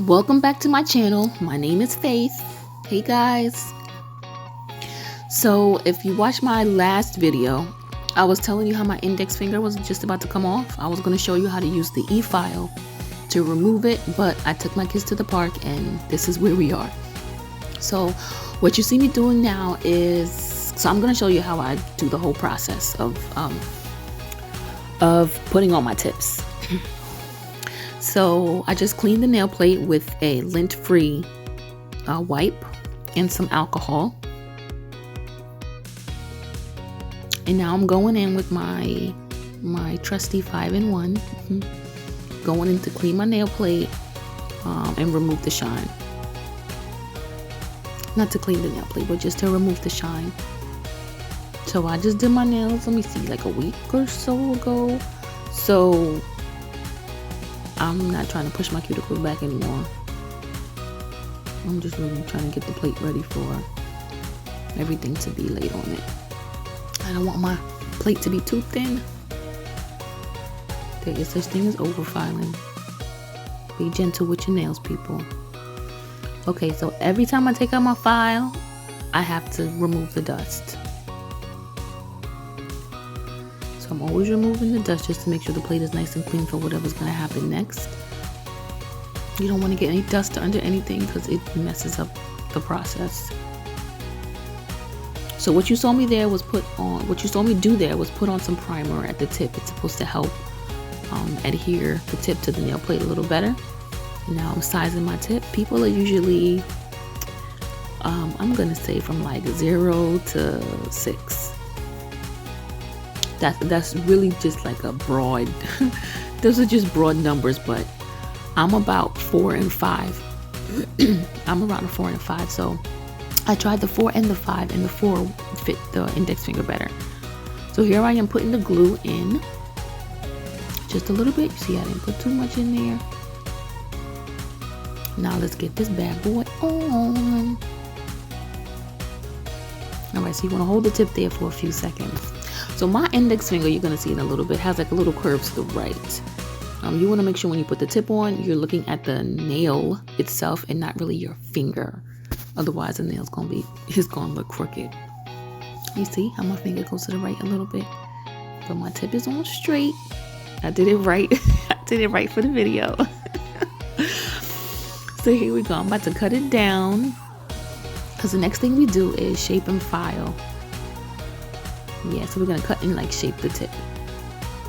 Welcome back to my channel. My name is Faith. Hey guys. So if you watched my last video, I was telling you how my index finger was just about to come off. I was going to show you how to use the e-file to remove it, but I took my kids to the park and this is where we are. So what you see me doing now is, I'm going to show you how I do the whole process of putting on my tips. So I just cleaned the nail plate with a lint-free wipe and some alcohol. And now I'm going in with my trusty 5-in-1, going in to clean my nail plate and remove the shine. Not to clean the nail plate, but just to remove the shine. So I just did my nails, let me see, like a week or so ago. So I'm not trying to push my cuticles back anymore. I'm just really trying to get the plate ready for everything to be laid on it. I don't want my plate to be too thin. There is such thing as overfiling. Be gentle with your nails, people. Okay, so every time I take out my file, I have to remove the dust. I'm always removing the dust just to make sure the plate is nice and clean for whatever's going to happen next. You don't want to get any dust under anything because it messes up the process. So what you saw me do there was put on some primer at the tip. It's supposed to help adhere the tip to the nail plate a little better. And now I'm sizing my tip. People are usually, I'm going to say from like 0 to 6. That's really just like a broad, those are just broad numbers, but I'm about 4 and 5. I'm around a 4 and a 5, so I tried the 4 and the 5, and the 4 fit the index finger better. So here I am putting the glue in, just a little bit. You see I didn't put too much in there. Now let's get this bad boy on. Alright, so you want to hold the tip there for a few seconds. So my index finger, you're going to see in a little bit, has like a little curve to the right. You want to make sure when you put the tip on, you're looking at the nail itself and not really your finger. Otherwise, the nail's going to look crooked. You see how my finger goes to the right a little bit? But my tip is on straight. I did it right. I did it right for the video. So here we go. I'm about to cut it down, because the next thing we do is shape and file. Yeah, so we're going to cut and like shape the tip.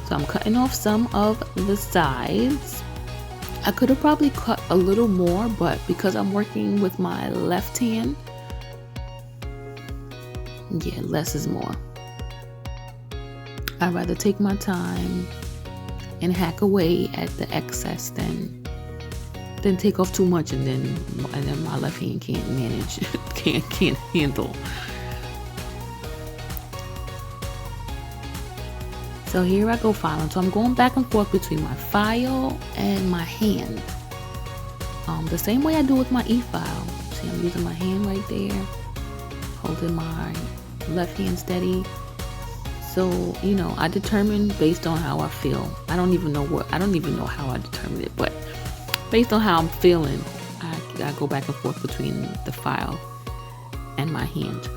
So I'm cutting off some of the sides. I could have probably cut a little more, but because I'm working with my left hand, yeah, less is more. I'd rather take my time and hack away at the excess than take off too much and then my left hand can't manage, can't handle. So here I go filing. So I'm going back and forth between my file and my hand. The same way I do with my e-file. See, I'm using my hand right there, holding my left hand steady. So, you know, I determine based on how I feel. I don't even know how I determine it, but based on how I'm feeling, I go back and forth between the file and my hand.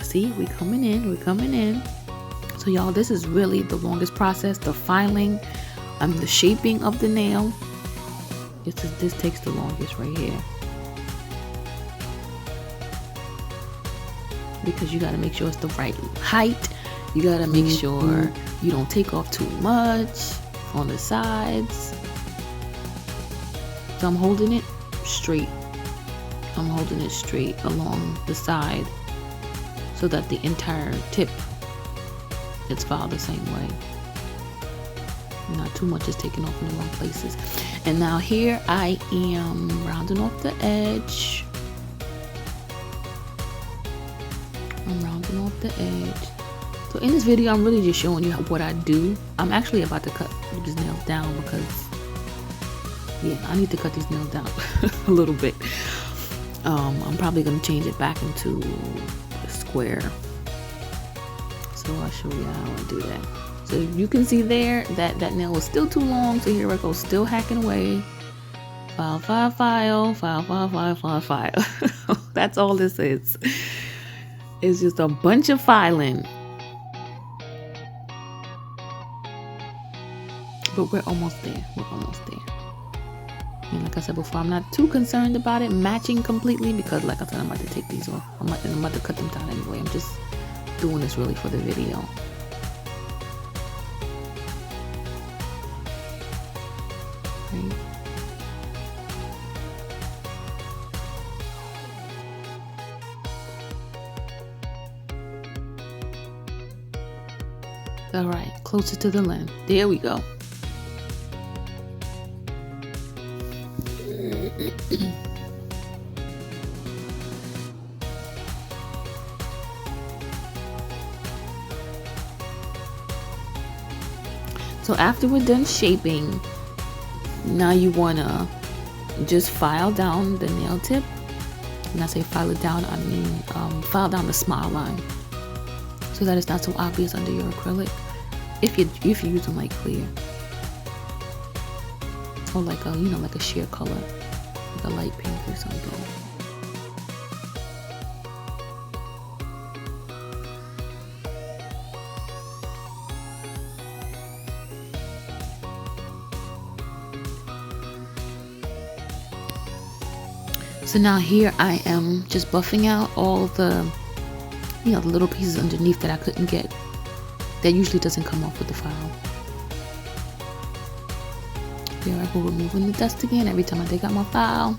See, we're coming in. So y'all, this is really the longest process, the filing, the shaping of the nail. This takes the longest right here. Because you got to make sure it's the right height. You got to make sure you don't take off too much on the sides. So I'm holding it straight. I'm holding it straight along the side, so that the entire tip is filed the same way. Not too much is taken off in the wrong places. And now here I am rounding off the edge. I'm rounding off the edge. So in this video, I'm really just showing you what I do. I'm actually about to cut these nails down because, yeah, I need to cut these nails down a little bit. I'm probably going to change it back into a square. So I'll show you how I do that. So you can see there that that nail was still too long. So here I go, still hacking away. File, file, file, file, file, file, file, file. That's all this is. It's just a bunch of filing. But we're almost there. We're almost there. And like I said before, I'm not too concerned about it matching completely because, like I said, I'm about to take these off. I'm about to cut them down anyway. I'm just doing this really for the video. Right. All right, closer to the lens. There we go. So after we're done shaping, now you wanna just file down the nail tip. When I say file it down, I mean file down the smile line, so that it's not so obvious under your acrylic. If you use them like clear or like a like a sheer color, like a light pink or something. So now here I am just buffing out all the the little pieces underneath that I couldn't get. That usually doesn't come off with the file. There I go, removing the dust again. Every time I take out my file,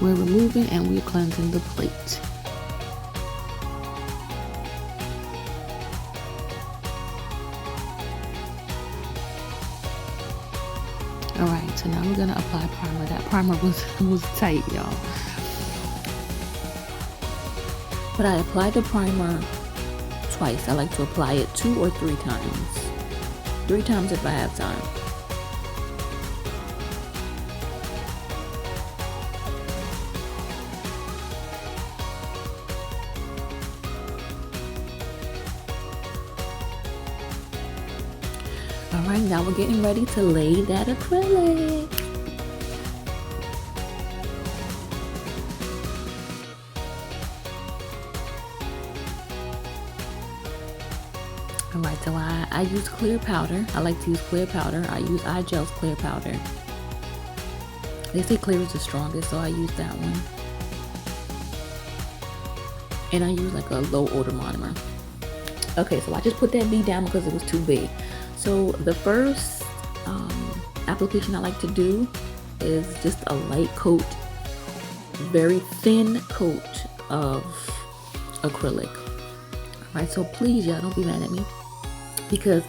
we're removing and we're cleansing the plate. Alright, so now we're gonna apply primer. That primer was tight, y'all. But I applied the primer twice. I like to apply it 2 or 3 times. 3 times if I have time. Alright, now we're getting ready to lay that acrylic. Alright, so I use clear powder. I like to use clear powder. I use iGel's clear powder. They say clear is the strongest, so I use that one. And I use like a low odor monomer. Okay, so I just put that bead down because it was too big. So the first application I like to do is just a light coat, very thin coat of acrylic. Alright, so please y'all don't be mad at me because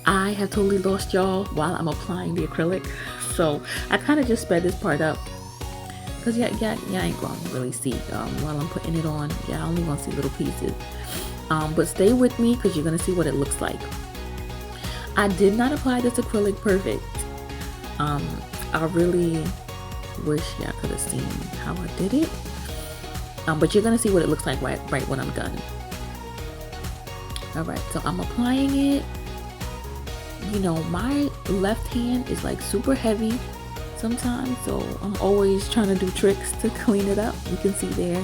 I have totally lost y'all while I'm applying the acrylic. So I kind of just sped this part up because y'all ain't gonna really see while I'm putting it on. Y'all only gonna see little pieces. But stay with me because you're gonna see what it looks like. I did not apply this acrylic perfect. I really wish y'all could have seen how I did it. But you're gonna see what it looks like right when I'm done. Alright, so I'm applying it. You know, my left hand is like super heavy sometimes, so I'm always trying to do tricks to clean it up. You can see there.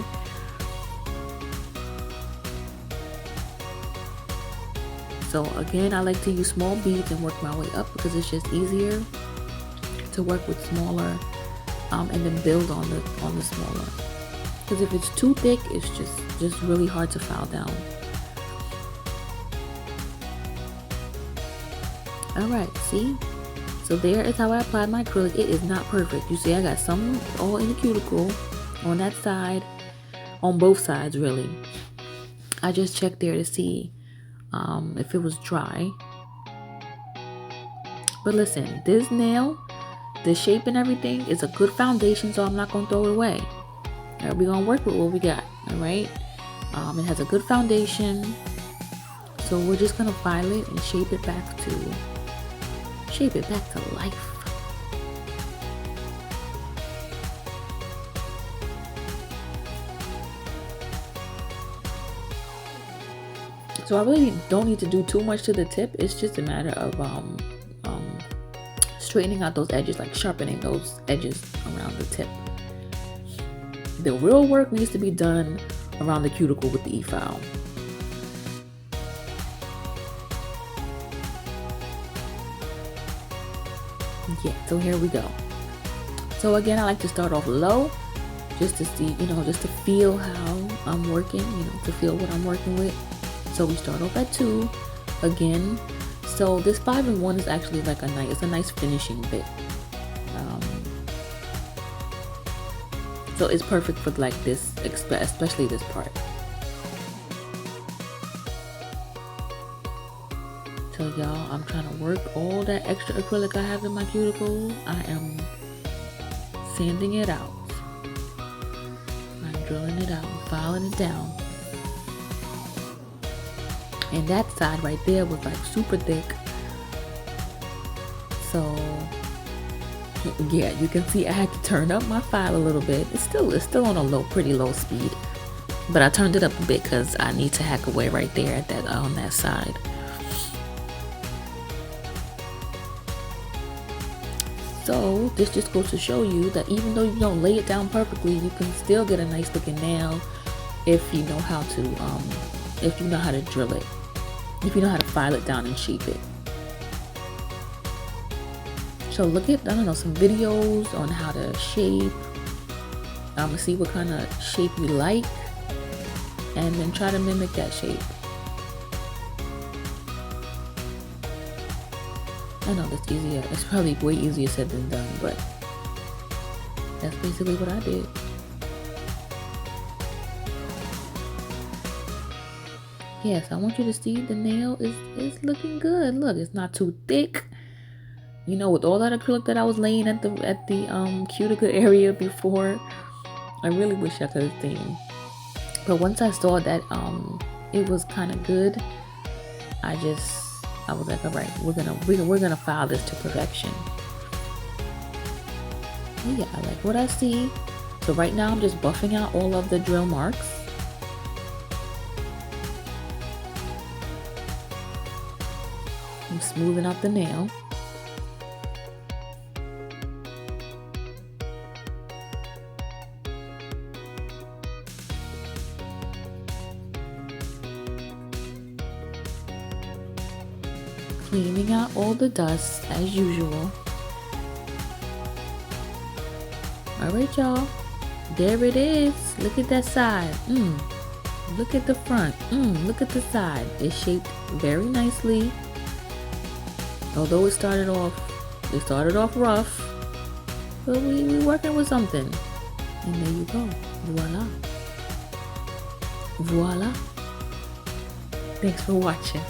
So again, I like to use small beads and work my way up because it's just easier to work with smaller and then build on the smaller. Because if it's too thick, it's just really hard to file down. Alright, see? So there is how I applied my acrylic. It is not perfect. You see I got some all in the cuticle on that side, on both sides really. I just checked there to see if it was dry. But listen, this nail, the shape and everything is a good foundation, so I'm not going to throw it away. Alright, we're going to work with what we got, alright? It has a good foundation, so we're just going to file it and shape it back to life. So I really don't need to do too much to the tip. It's just a matter of straightening out those edges, like sharpening those edges around the tip. The real work needs to be done around the cuticle with the e-file. Yeah, so here we go. So again, I like to start off low, just to see, just to feel how I'm working, to feel what I'm working with. So we start off at 2 again. So this 5 and 1 is actually like it's a nice finishing bit. So it's perfect for like this, especially this part. So y'all, I'm trying to work all that extra acrylic I have in my cuticle. I am sanding it out. I'm drilling it out, filing it down. And that side right there was like super thick. So yeah, you can see I had to turn up my file a little bit. It's still on a pretty low speed, but I turned it up a bit because I need to hack away right there at that on that side. So this just goes to show you that even though you don't lay it down perfectly, you can still get a nice looking nail if you know how to drill it, if you know how to file it down and shape it. So look at, some videos on how to shape, see what kind of shape you like, and then try to mimic that shape. I know that's easier. It's probably way easier said than done, but that's basically what I did. Yes, I want you to see the nail is looking good. Look, it's not too thick. With all that acrylic that I was laying at the cuticle area before, I really wish I could have seen. But once I saw that it was kind of good, I was like, all right, we're gonna file this to perfection. Yeah, I like what I see. So right now I'm just buffing out all of the drill marks. I'm smoothing out the nail. Cleaning out all the dust as usual. Alright y'all, there it is. Look at that side. Look at the front. Look at the side. It's shaped very nicely. Although it started off rough, but we working with something. And there you go. Voila. Voila. Thanks for watching.